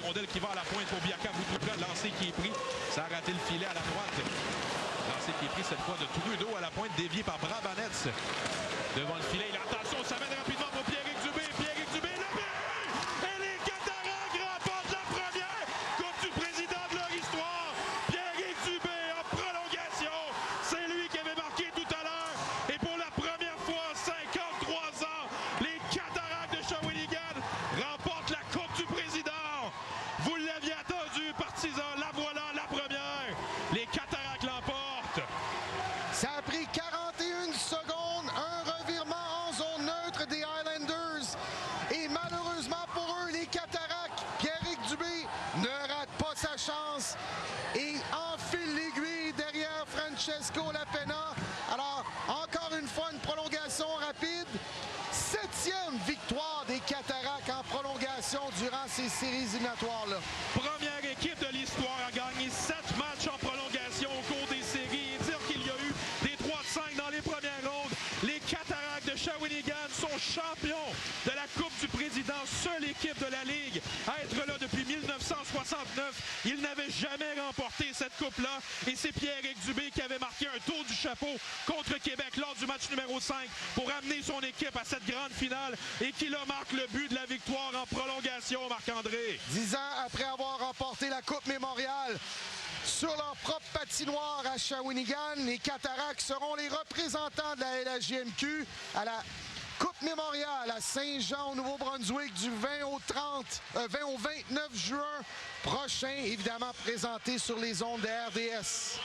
rondelle qui va à la pointe pour Biaka Boutouka. Lancé qui est pris. Ça a raté le filet à la droite. Lancé qui est pris cette fois de Trudeau à la pointe, dévié par Brabanets. Devant le filet, attention, ça mène rapidement pour Pierrick Dubé. Pierrick Dubé, le but! Et les Cataractes remportent la première Coupe du Président de leur histoire. Pierrick Dubé en prolongation. C'est lui qui avait marqué tout à l'heure. Et pour la première fois en 53 ans, les Cataractes de Shawinigan remportent la Coupe du Président. Vous l'aviez attendu, partisans. La voilà, la première. Les Cataractes l'emportent. Ça a pris 41 secondes, un revirement en zone neutre des Highlanders. Et malheureusement pour eux, les Cataractes, Pierrick Dubé ne rate pas sa chance et enfile l'aiguille derrière Francesco Lapena. Alors, encore une fois, une prolongation rapide. 7e victoire des Cataractes en prolongation durant ces séries éliminatoires-là. Première équipe de l'histoire à gagner 7 matchs en prolongation au cours des séries. Et dire qu'il y a eu des 3-5 dans les premières rondes. Les Cataractes de Shawinigan sont champions de la Coupe du Président. Seule équipe de la Ligue à être là depuis 1969. Ils n'avaient jamais remporté cette coupe-là. Et c'est Pierrick Dubé qui avait marqué un tour du chapeau contre Québec lors du match numéro 5 pour amener son équipe à cette grande finale et qui leur marque le but de la victoire en prolongation, Marc-André. 10 ans après avoir remporté la Coupe Mémorial, sur leur propre patinoire à Shawinigan, les Cataractes seront les représentants de la LHJMQ à la Coupe Mémorial à Saint-Jean au Nouveau-Brunswick du 20 au 29 juin prochain, évidemment présenté sur les ondes de RDS.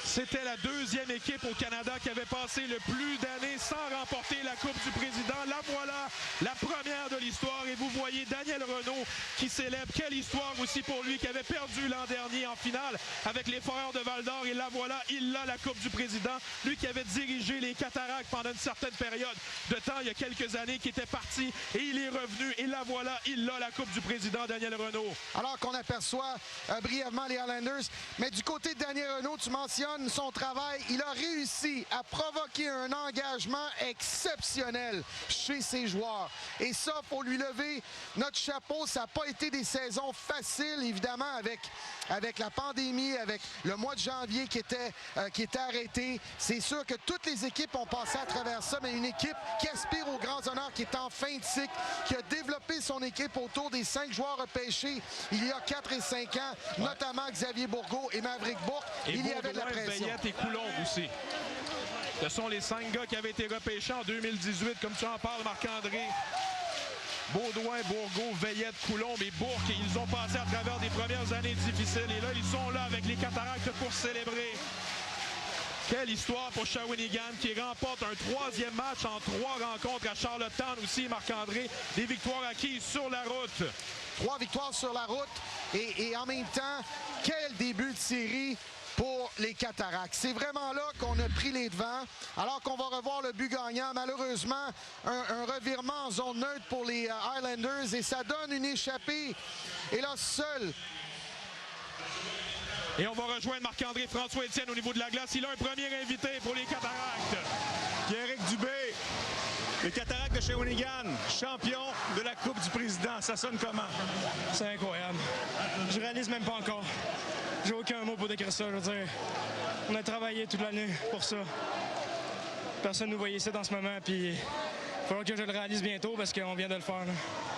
C'était la deuxième équipe au Canada qui avait passé le plus d'années sans remporter la Coupe du Président. La voilà, la première de l'histoire. Et vous voyez Daniel Renaud qui célèbre. Quelle histoire aussi pour lui qui avait perdu l'an dernier en finale avec les Foreurs de Val-d'Or. Et là voilà, il a la Coupe du Président. Lui qui avait dirigé les Cataractes pendant une certaine période de temps il y a quelques années, qui était parti et il est revenu. Et là voilà, il a la Coupe du Président, Daniel Renaud. Alors qu'on aperçoit brièvement les Highlanders, mais du côté de Daniel Renaud, tu mentionnes son travail. Il a réussi à provoquer un engagement exceptionnel chez ses joueurs. Et ça, il faut lui lever notre chapeau. Ça n'a pas été des saisons faciles, évidemment, avec la pandémie, avec le mois de janvier qui était arrêté. C'est sûr que toutes les équipes ont passé à travers ça, mais une équipe qui aspire aux grands honneurs, qui est en fin de cycle, qui a développé son équipe autour des 5 joueurs repêchés il y a 4 et 5 ans, notamment Xavier Bourgault et Maverick Bourque. Il y avait de la pression. Veillette et Coulombe aussi. Ce sont les 5 gars qui avaient été repêchés en 2018, comme tu en parles, Marc-André. Baudouin, Bourgault, Veillette, Coulombe et Bourque. Ils ont passé à travers des premières années difficiles. Et là, ils sont là avec les Cataractes pour célébrer. Quelle histoire pour Shawinigan qui remporte un 3e match en 3 rencontres à Charlottetown aussi, Marc-André. Des victoires acquises sur la route. 3 victoires sur la route et en même temps, quel début de série pour les Cataractes. C'est vraiment là qu'on a pris les devants, alors qu'on va revoir le but gagnant. Malheureusement, un revirement en zone neutre pour les Highlanders et ça donne une échappée. Et là, seul. Et on va rejoindre Marc-André François-Étienne au niveau de la glace. Il a un premier invité pour les Cataractes. Pierrick Dubé. Les Cataractes de Shawinigan, champion de la Coupe du Président. Ça sonne comment? C'est incroyable. Je réalise même pas encore. J'ai aucun mot pour décrire ça. Je veux dire, on a travaillé toute l'année pour ça. Personne ne nous voyait ça dans ce moment. Puis il faudra que je le réalise bientôt parce qu'on vient de le faire.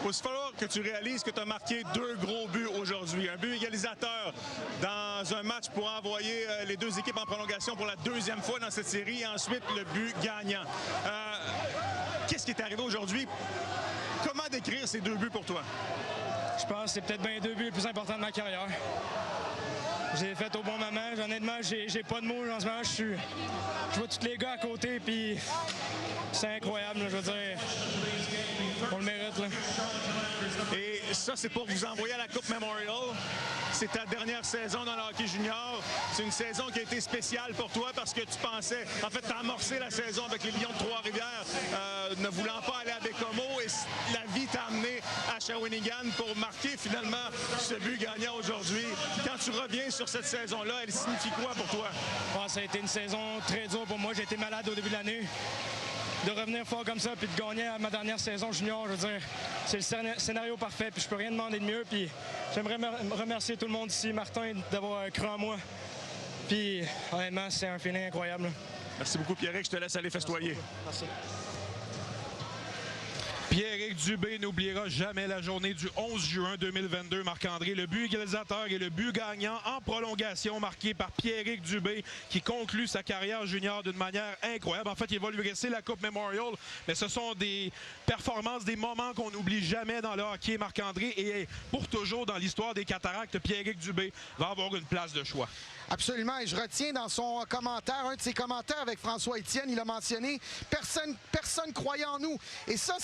Il va falloir que tu réalises que tu as marqué 2 gros buts aujourd'hui. Un but égalisateur dans un match pour envoyer les 2 équipes en prolongation pour la 2e fois dans cette série. Et ensuite, le but gagnant. Qu'est-ce qui est arrivé aujourd'hui? Comment décrire ces 2 buts pour toi? Je pense que c'est peut-être bien 2 buts les plus importants de ma carrière. J'ai fait au bon moment. Honnêtement, j'ai pas de mots en ce moment. Je vois tous les gars à côté, puis c'est incroyable. Là, je veux dire, on le mérite. Là. Et ça, c'est pour vous envoyer à la Coupe Memorial. C'est ta dernière saison dans le hockey junior. C'est une saison qui a été spéciale pour toi parce que tu pensais, en fait, tu as amorcé la saison avec les Lions de Trois-Rivières, ne voulant pas aller à Bécomo, et la vie t'a amené à Shawinigan pour marquer finalement ce but gagnant aujourd'hui. Quand tu reviens sur cette saison-là, elle signifie quoi pour toi? Ouais, ça a été une saison très dure pour moi. J'ai été malade au début de l'année. de revenir fort comme ça puis de gagner à ma dernière saison junior, je veux dire, c'est le scénario parfait puis je peux rien demander de mieux. Puis j'aimerais remercier tout le monde ici, Martin, d'avoir cru en moi. Puis honnêtement, c'est un feeling incroyable. Merci beaucoup, Pierrick. Je te laisse aller festoyer. Merci. Pierrick Dubé n'oubliera jamais la journée du 11 juin 2022. Marc-André, le but égalisateur et le but gagnant en prolongation marqué par Pierrick Dubé qui conclut sa carrière junior d'une manière incroyable. En fait, il va lui rester la Coupe Memorial, mais ce sont des performances, des moments qu'on n'oublie jamais dans le hockey, Marc-André. Et pour toujours dans l'histoire des Cataractes, Pierrick Dubé va avoir une place de choix. Absolument, et je retiens dans son commentaire, un de ses commentaires avec François Étienne, il a mentionné « Personne croyait en nous ». Et ça,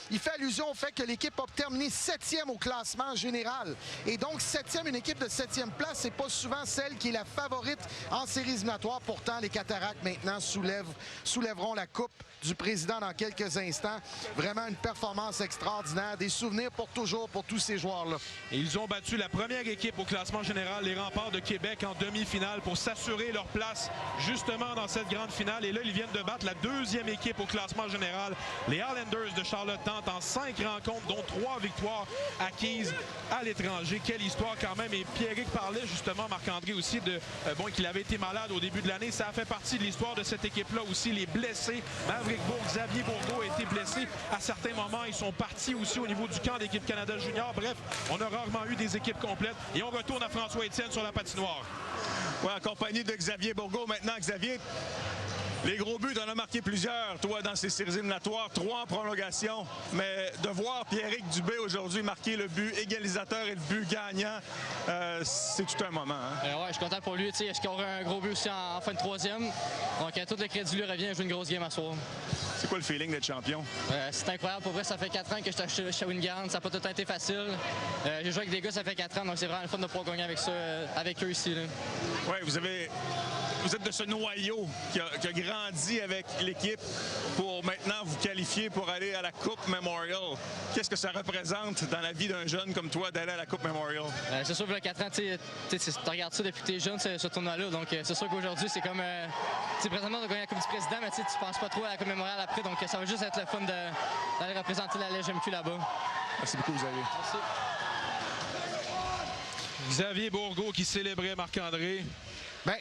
il fait allusion au fait que l'équipe a terminé 7e au classement général. Et donc, 7e, une équipe de 7e place, c'est pas souvent celle qui est la favorite en séries éliminatoires. Pourtant, les Cataractes, maintenant, soulèveront la Coupe du Président dans quelques instants. Vraiment une performance extraordinaire, des souvenirs pour toujours pour tous ces joueurs-là. Et ils ont battu la première équipe au classement général, les Remparts de Québec, en demi-finale pour s'assurer leur place justement dans cette grande finale. Et là, ils viennent de battre la deuxième équipe au classement général, les Islanders de Charlottetown, en 5 rencontres, dont 3 victoires acquises à l'étranger. Quelle histoire quand même. Et Pierrick parlait justement, Marc-André aussi, qu'il avait été malade au début de l'année. Ça a fait partie de l'histoire de cette équipe-là aussi. Les blessés, Maverick Bourque, Xavier Bourgault a été blessé à certains moments. Ils sont partis aussi au niveau du camp d'équipe Canada Junior. Bref, on a rarement eu des équipes complètes. Et on retourne à François Étienne sur la patinoire. Ouais, en compagnie de Xavier Bourgault. Maintenant, Xavier, les gros buts, t'en as marqué plusieurs, toi, dans ces séries éliminatoires, 3 en prolongation. Mais de voir Pierrick Dubé aujourd'hui marquer le but égalisateur et le but gagnant, c'est tout un moment. Hein? Ouais, je suis content pour lui. Il a scoré un gros but aussi en fin de 3e. Donc, tout le crédit lui revient à jouer une grosse game à soir. C'est quoi le feeling d'être champion? C'est incroyable. Pour vrai, ça fait 4 ans que je suis à Shawinigan. Ça n'a pas tout le temps été facile. J'ai joué avec des gars, ça fait 4 ans. Donc, c'est vraiment le fun de pouvoir gagner avec eux ici. Oui, vous êtes de ce noyau qui a grandi avec l'équipe pour maintenant vous qualifier pour aller à la Coupe Memorial. Qu'est-ce que ça représente dans la vie d'un jeune comme toi d'aller à la Coupe Memorial? C'est sûr que là, 4 ans, tu regardes ça depuis que tu es jeune, ce tournoi-là. Donc, c'est sûr qu'aujourd'hui, c'est comme... présentement, on a gagné la Coupe du Président, mais tu penses pas trop à la Coupe Memorial après. Donc, ça va juste être le fun d'aller représenter la LGMQ là-bas. Merci beaucoup, Xavier. Merci. Xavier Bourgault qui célébrait Marc-André. Bien,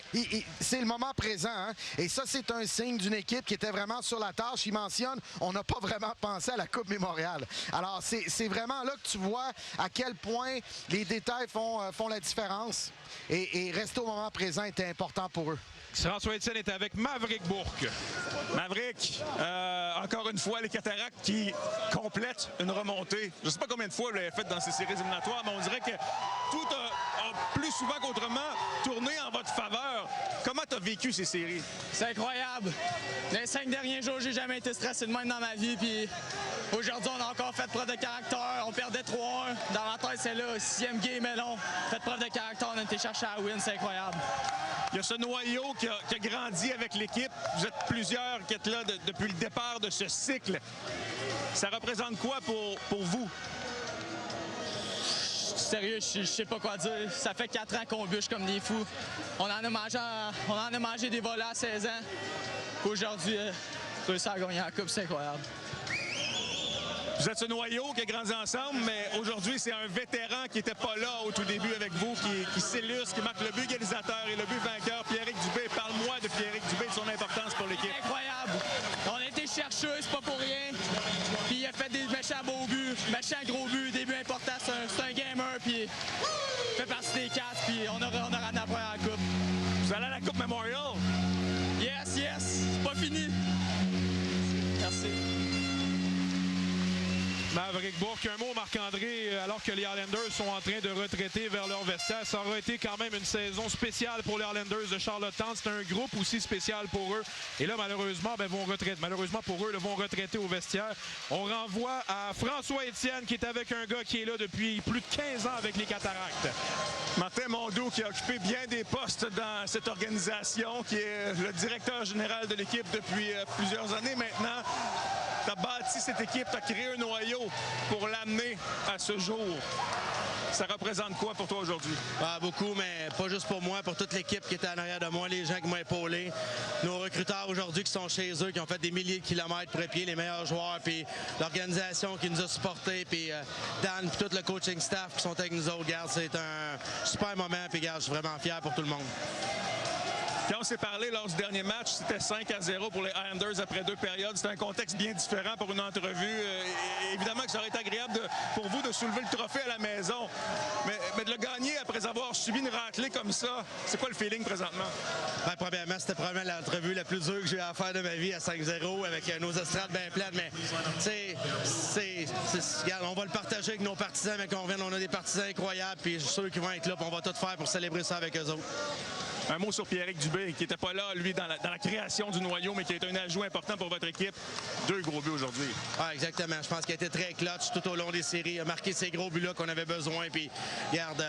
c'est le moment présent. Hein? Et ça, c'est un signe d'une équipe qui était vraiment sur la tâche. Il mentionne, on n'a pas vraiment pensé à la Coupe Mémorial. Alors, c'est vraiment là que tu vois à quel point les détails font la différence. Et rester au moment présent était important pour eux. François Étienne est avec Maverick Bourque. Maverick, encore une fois, les Cataractes qui complètent une remontée. Je ne sais pas combien de fois vous l'avez fait dans ces séries éliminatoires, mais on dirait que tout a plus souvent qu'autrement tourné en votre faveur. Comment tu as vécu ces séries? C'est incroyable. Les 5 derniers jours, j'ai jamais été stressé de même dans ma vie. Puis aujourd'hui, on a encore fait preuve de caractère. On perdait 3-1. Dans la tête, c'est là. 6e game, mais non. Fait preuve de caractère. On a été chercher à win. C'est incroyable. Il y a ce noyau qui a grandi avec l'équipe. Vous êtes plusieurs qui êtes là depuis le départ de ce cycle. Ça représente quoi pour vous? Sérieux, je sais pas quoi dire. Ça fait 4 ans qu'on bûche comme des fous. On en a mangé des volets à 16 ans. Aujourd'hui, réussir à gagner la coupe, c'est incroyable. Vous êtes ce noyau qui a grandi ensemble, mais aujourd'hui, c'est un vétéran qui n'était pas là au tout début avec vous, qui s'illustre, qui marque le but égalisateur et le but vainqueur. Pierrick Dubé, parle-moi de Pierrick Dubé, de son importance pour l'équipe. Incroyable! On a été chercheux, c'est pas pour rien. Puis il a fait des méchants beaux buts, méchants gros buts, des buts importants. C'est un gamer, puis il fait partie des 4, puis on a ramené la première coupe. Vous allez à la Coupe Memorial? Yes, c'est pas fini. Merci. Maverick Bourque, un mot, Marc-André, alors que les Islanders sont en train de retraiter vers leur vestiaire. Ça aura été quand même une saison spéciale pour les Islanders de Charlottetown. C'est un groupe aussi spécial pour eux. Et là, malheureusement, vont retraiter. Malheureusement pour eux, vont retraiter au vestiaire. On renvoie à François Étienne, qui est avec un gars qui est là depuis plus de 15 ans avec les Cataractes. Martin Mondeau, qui a occupé bien des postes dans cette organisation, qui est le directeur général de l'équipe depuis plusieurs années maintenant. Tu as bâti cette équipe, tu as créé un noyau pour l'amener à ce jour. Ça représente quoi pour toi aujourd'hui? Ah, beaucoup, mais pas juste pour moi, pour toute l'équipe qui était en arrière de moi, les gens qui m'ont épaulé, nos recruteurs aujourd'hui qui sont chez eux, qui ont fait des milliers de kilomètres pour épier les meilleurs joueurs, puis l'organisation qui nous a supportés, puis Dan, puis tout le coaching staff qui sont avec nous autres. Regarde, c'est un super moment, puis regarde, je suis vraiment fier pour tout le monde. Quand on s'est parlé lors du dernier match, c'était 5-0 pour les Islanders après 2 périodes. C'était un contexte bien différent pour une entrevue. Évidemment que ça aurait été agréable pour vous de soulever le trophée à la maison. Mais de le gagner après avoir subi une raclée comme ça, c'est quoi le feeling présentement? Ben, premièrement, c'était probablement l'entrevue la plus dure que j'ai eu à faire de ma vie à 5-0 avec nos estrades bien pleines. Mais regarde, on va le partager avec nos partisans, mais quand on vient, on a des partisans incroyables. Puis je suis sûr qu'ils vont être là, puis on va tout faire pour célébrer ça avec eux autres. Un mot sur Pierrick Dubé, qui n'était pas là, lui, dans la création du noyau, mais qui a été un ajout important pour votre équipe. 2 gros buts aujourd'hui. Ah, exactement. Je pense qu'il a été très clutch tout au long des séries. Il a marqué ces gros buts-là qu'on avait besoin. Puis, garde,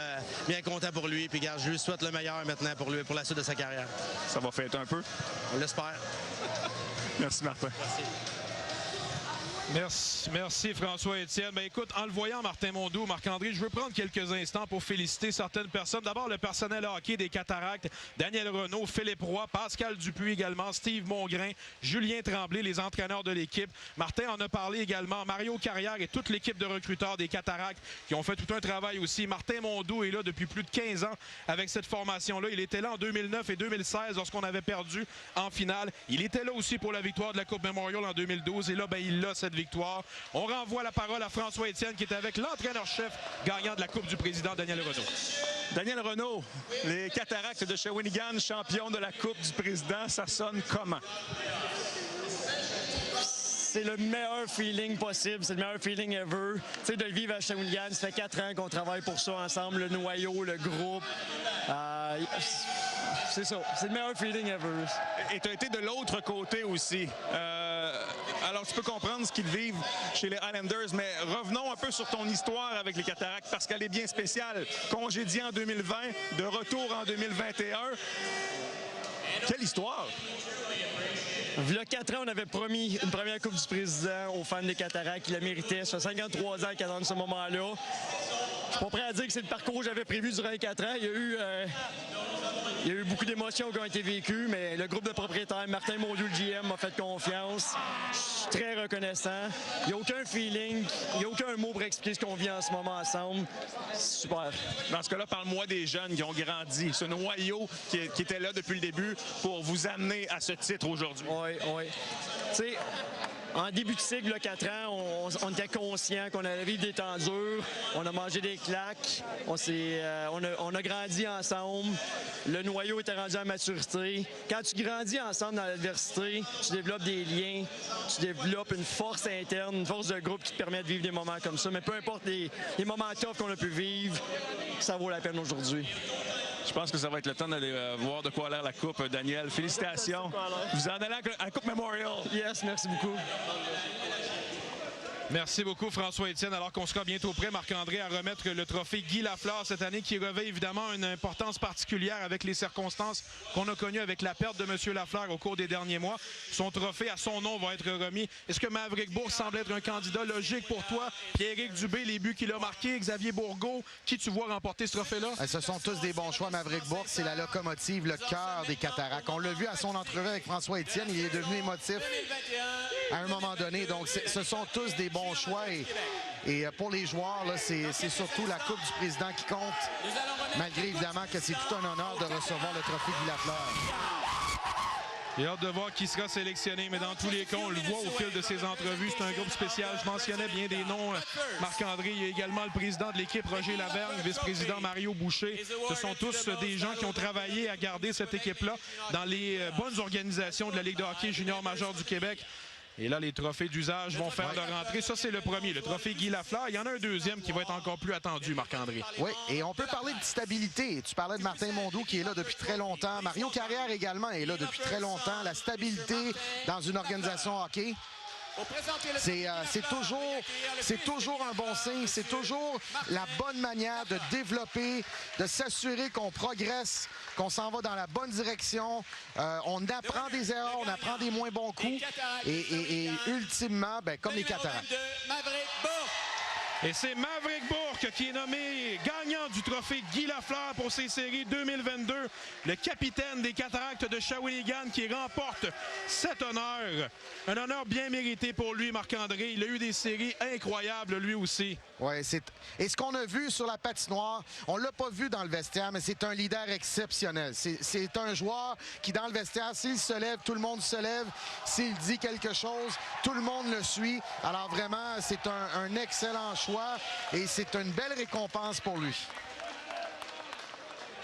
bien content pour lui. Puis, garde, je lui souhaite le meilleur maintenant pour lui, pour la suite de sa carrière. Ça va fêter un peu? On l'espère. Merci, Martin. Merci François-Étienne. Ben, écoute, en le voyant, Martin Mondou, Marc-André, je veux prendre quelques instants pour féliciter certaines personnes. D'abord, le personnel hockey des Cataractes, Daniel Renaud, Philippe Roy, Pascal Dupuis également, Steve Mongrain, Julien Tremblay, les entraîneurs de l'équipe. Martin en a parlé également, Mario Carrière et toute l'équipe de recruteurs des Cataractes qui ont fait tout un travail aussi. Martin Mondou est là depuis plus de 15 ans avec cette formation-là. Il était là en 2009 et 2016 lorsqu'on avait perdu en finale. Il était là aussi pour la victoire de la Coupe Memorial en 2012 et là, ben, il a cette victoire. On renvoie la parole à François-Étienne qui est avec l'entraîneur-chef gagnant de la Coupe du Président, Daniel Renaud. Daniel Renaud, les Cataractes de Shawinigan, champions de la Coupe du Président, ça sonne comment? C'est le meilleur feeling possible, c'est le meilleur feeling ever. Tu sais, de le vivre à Shawinigan, ça fait 4 ans qu'on travaille pour ça ensemble, le noyau, le groupe. C'est ça, c'est le meilleur feeling ever. Et tu as été de l'autre côté aussi. Alors, tu peux comprendre ce qu'ils vivent chez les Islanders, mais revenons un peu sur ton histoire avec les Cataractes, parce qu'elle est bien spéciale. Congédié en 2020, de retour en 2021. Quelle histoire! Il y a 4 ans, on avait promis une première Coupe du Président aux fans des Cataractes qui la méritaient. Ça fait 53 ans qu'ils attendent ce moment-là. Je suis pas prêt à dire que c'est le parcours que j'avais prévu durant les 4 ans. Il y a eu beaucoup d'émotions qui ont été vécues, mais le groupe de propriétaires, Martin Mondou, le GM, m'a fait confiance. Je suis très reconnaissant. Il n'y a aucun feeling, il n'y a aucun mot pour expliquer ce qu'on vit en ce moment ensemble. C'est super. Dans ce cas-là, parle-moi des jeunes qui ont grandi, ce noyau qui était là depuis le début pour vous amener à ce titre aujourd'hui. Oui. Tu sais, en début de cycle, là, 4 ans, on était conscient qu'on allait vivre des temps durs. On a mangé des claques. On a grandi ensemble. Le noyau était rendu à maturité. Quand tu grandis ensemble dans l'adversité, tu développes des liens, tu développes une force interne, une force de groupe qui te permet de vivre des moments comme ça. Mais peu importe les moments tough qu'on a pu vivre, ça vaut la peine aujourd'hui. Je pense que ça va être le temps d'aller voir de quoi a l'air la Coupe, Daniel. Félicitations. Vous en allez à la Coupe Memorial. Yes, merci beaucoup. Merci beaucoup, François-Étienne. Alors qu'on sera bientôt prêt, Marc-André, à remettre le trophée Guy Lafleur cette année, qui revêt évidemment une importance particulière avec les circonstances qu'on a connues avec la perte de M. Lafleur au cours des derniers mois. Son trophée à son nom va être remis. Est-ce que Maverick Bourque semble être un candidat logique pour toi? Pierrick Dubé, les buts qu'il a marqués, Xavier Bourgault, qui tu vois remporter ce trophée-là? Ce sont tous des bons choix. Maverick Bourque, c'est la locomotive, le cœur des Cataractes. On l'a vu à son entrevue avec François-Étienne, il est devenu émotif à un moment donné. Donc, ce sont tous des bons choix. Et pour les joueurs, c'est surtout la Coupe du Président qui compte, malgré évidemment que c'est tout un honneur de recevoir le trophée Guy Lafleur. J'ai hâte de voir qui sera sélectionné, mais dans tous les cas, on le voit au fil de ces entrevues. C'est un groupe spécial. Je mentionnais bien des noms. Marc-André, il y a également le président de l'équipe, Roger Lavergne, vice-président Mario Boucher. Ce sont tous des gens qui ont travaillé à garder cette équipe-là dans les bonnes organisations de la Ligue de hockey junior majeur du Québec. Et là, les trophées d'usage vont faire leur entrée. Ça, c'est le premier, le trophée Guy Lafleur. Il y en a un deuxième qui va être encore plus attendu, Marc-André. Oui, et on peut parler de stabilité. Tu parlais de Martin Mondou qui est là depuis très longtemps. Mario Carrière également est là depuis très longtemps. La stabilité dans une organisation hockey, c'est toujours un bon signe. C'est toujours la bonne manière de développer, de s'assurer qu'on progresse, qu'on s'en va dans la bonne direction. On apprend des erreurs, on apprend des moins bons coups. Et ultimement, comme les Cataractes. Et c'est Maverick Bourque qui est nommé gagnant du trophée Guy Lafleur pour ces séries 2022. Le capitaine des Cataractes de Shawinigan qui remporte cet honneur. Un honneur bien mérité pour lui, Marc-André. Il a eu des séries incroyables lui aussi. Oui, et ce qu'on a vu sur la patinoire, on ne l'a pas vu dans le vestiaire, mais c'est un leader exceptionnel. C'est un joueur qui, dans le vestiaire, s'il se lève, tout le monde se lève. S'il dit quelque chose, tout le monde le suit. Alors vraiment, c'est un excellent choix et c'est une belle récompense pour lui.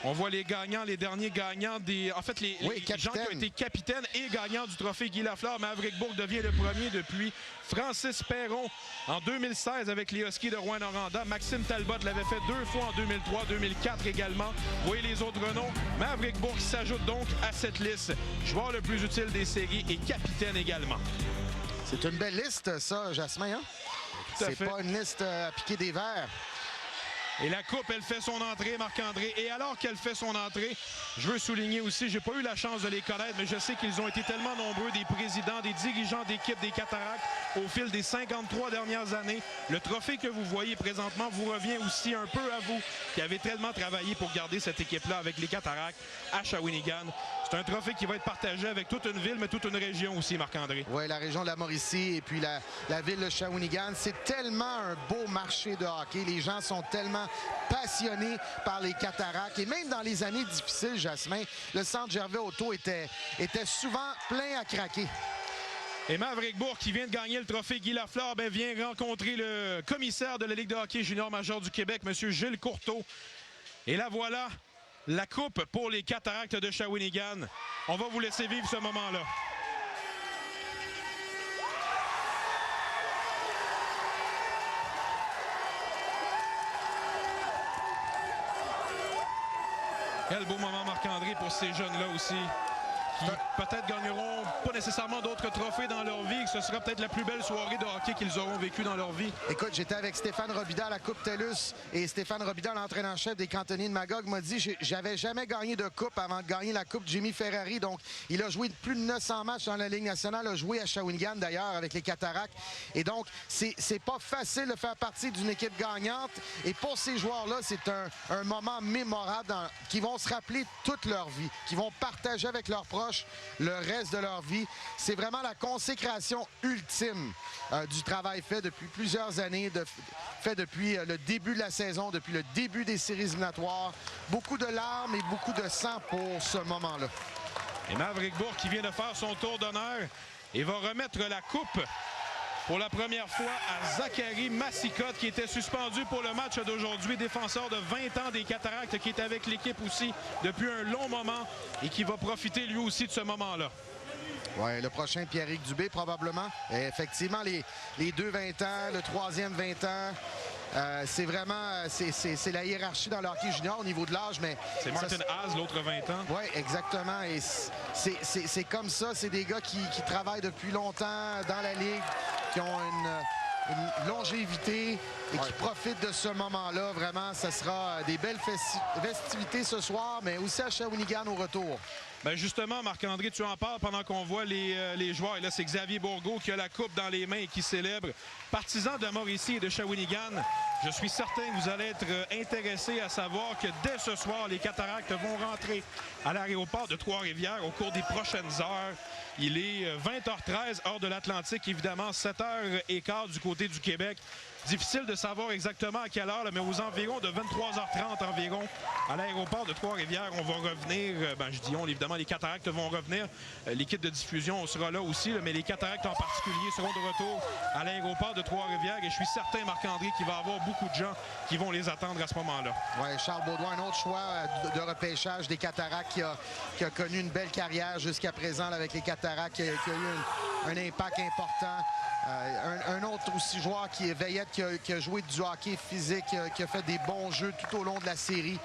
On voit les gagnants, les derniers gagnants des... En fait, les gens qui ont été capitaines et gagnants du trophée Guy Lafleur. Maverick Bourque devient le premier depuis Francis Perron en 2016 avec les Huskies de Rouyn-Noranda. Maxime Talbot l'avait fait 2 fois en 2003, 2004 également. Vous voyez les autres noms. Maverick Bourque s'ajoute donc à cette liste. Joueur le plus utile des séries et capitaine également. C'est une belle liste, ça, Jasmin. Hein? C'est pas une liste à piquer des verres. Et la coupe, elle fait son entrée, Marc-André. Et alors qu'elle fait son entrée, je veux souligner aussi, j'ai pas eu la chance de les connaître, mais je sais qu'ils ont été tellement nombreux, des présidents, des dirigeants d'équipe des Cataractes au fil des 53 dernières années. Le trophée que vous voyez présentement vous revient aussi un peu à vous, qui avez tellement travaillé pour garder cette équipe-là avec les Cataractes à Shawinigan. C'est un trophée qui va être partagé avec toute une ville, mais toute une région aussi, Marc-André. Oui, la région de la Mauricie et puis la ville de Shawinigan. C'est tellement un beau marché de hockey. Les gens sont tellement passionnés par les Cataractes. Et même dans les années difficiles, Jasmin, le centre Gervais-Auto était souvent plein à craquer. Et Maverick Bourque, qui vient de gagner le trophée Guy Lafleur, vient rencontrer le commissaire de la Ligue de hockey junior major du Québec, M. Gilles Courteau. Et là, voilà la coupe pour les Cataractes de Shawinigan. On va vous laisser vivre ce moment-là. Quel beau moment, Marc-André, pour ces jeunes-là aussi, qui peut-être gagneront pas nécessairement d'autres trophées dans leur vie, que ce sera peut-être la plus belle soirée de hockey qu'ils auront vécue dans leur vie. Écoute, j'étais avec Stéphane Robida à la Coupe TELUS et Stéphane Robida, l'entraîneur-chef des Cantonniers de Magog, m'a dit j'avais jamais gagné de coupe avant de gagner la Coupe Jimmy Ferrari. Donc, il a joué plus de 900 matchs dans la Ligue nationale, a joué à Shawinigan d'ailleurs avec les Cataractes. Et donc, c'est pas facile de faire partie d'une équipe gagnante. Et pour ces joueurs-là, c'est un moment mémorable qu'ils vont se rappeler toute leur vie, qu'ils vont partager avec leurs proches le reste de leur vie. C'est vraiment la consécration ultime du travail fait depuis plusieurs années, fait depuis le début de la saison, depuis le début des séries éliminatoires. Beaucoup de larmes et beaucoup de sang pour ce moment-là. Et Maverick Bourque qui vient de faire son tour d'honneur et va remettre la coupe pour la première fois à Zachary Massicotte, qui était suspendu pour le match d'aujourd'hui, défenseur de 20 ans des Cataractes, qui est avec l'équipe aussi depuis un long moment et qui va profiter lui aussi de ce moment-là. Oui, le prochain, Pierrick Dubé, probablement. Et effectivement, les deux 20 ans, le troisième 20 ans, c'est vraiment c'est la hiérarchie dans le hockey junior au niveau de l'âge. Mais c'est Martin Haas, l'autre 20 ans. Oui, exactement. Et c'est comme ça. C'est des gars qui travaillent depuis longtemps dans la Ligue, qui ont une longévité et qui profitent de ce moment-là. Vraiment, ça sera des belles festivités ce soir, mais aussi à Shawinigan au retour. Bien justement, Marc-André, tu en parles pendant qu'on voit les joueurs. Et là, c'est Xavier Bourgault qui a la coupe dans les mains et qui célèbre. Partisan de Mauricie et de Shawinigan, je suis certain que vous allez être intéressés à savoir que dès ce soir, les Cataractes vont rentrer à l'aéroport de Trois-Rivières au cours des prochaines heures. Il est 20h13, heure de l'Atlantique, évidemment, 7h15 du côté du Québec. Difficile de savoir exactement à quelle heure, mais aux environs de 23h30 environ, à l'aéroport de Trois-Rivières, on va revenir. Je dis on, évidemment, les Cataractes vont revenir. L'équipe de diffusion sera là aussi, mais les Cataractes en particulier seront de retour à l'aéroport de Trois-Rivières. Et je suis certain, Marc-André, qu'il va y avoir beaucoup de gens qui vont les attendre à ce moment-là. Oui, Charles Baudouin, un autre choix de repêchage des Cataractes qui a connu une belle carrière jusqu'à présent là, avec les Cataractes, qui a eu un impact important. Un autre aussi joueur qui est Veillette, qui a joué du hockey physique, qui a fait des bons jeux tout au long de la série.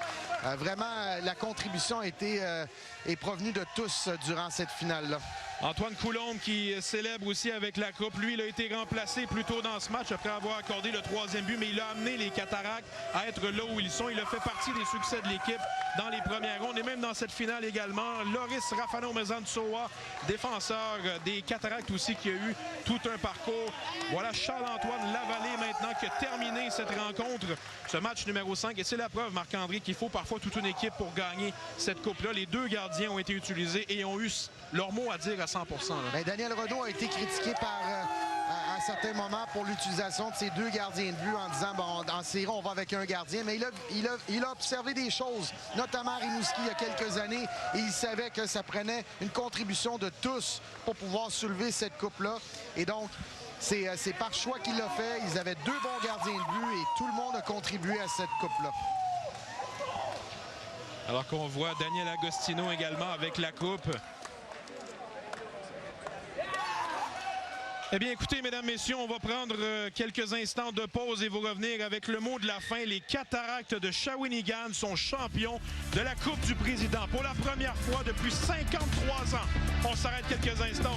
Vraiment, la contribution est provenue de tous durant cette finale-là. Antoine Coulombe qui célèbre aussi avec la coupe. Lui, il a été remplacé plus tôt dans ce match après avoir accordé le 3e but, mais il a amené les Cataractes à être là où ils sont. Il a fait partie des succès de l'équipe dans les premières rondes et même dans cette finale également. Loris Rafano-Mezantsoa, défenseur des Cataractes aussi, qui a eu tout un parcours. Voilà Charles-Antoine Lavallée maintenant qui a terminé cette rencontre, ce match numéro 5. Et c'est la preuve, Marc-André, qu'il faut parfois toute une équipe pour gagner cette coupe-là. Les 2 gardiens ont été utilisés et ont eu leur mot à dire à 100 %. Bien, Daniel Renaud a été critiqué à certains moments pour l'utilisation de ces 2 gardiens de but en disant, bon, en série, on va avec un gardien. Mais il a observé des choses, notamment à Rimouski il y a quelques années, et il savait que ça prenait une contribution de tous pour pouvoir soulever cette coupe-là. Et donc, c'est par choix qu'il l'a fait. Ils avaient 2 bons gardiens de but et tout le monde a contribué à cette coupe-là. Alors qu'on voit Daniel Agostino également avec la coupe. Eh bien, écoutez, mesdames, messieurs, on va prendre quelques instants de pause et vous revenir avec le mot de la fin. Les Cataractes de Shawinigan sont champions de la Coupe du Président pour la première fois depuis 53 ans. On s'arrête quelques instants.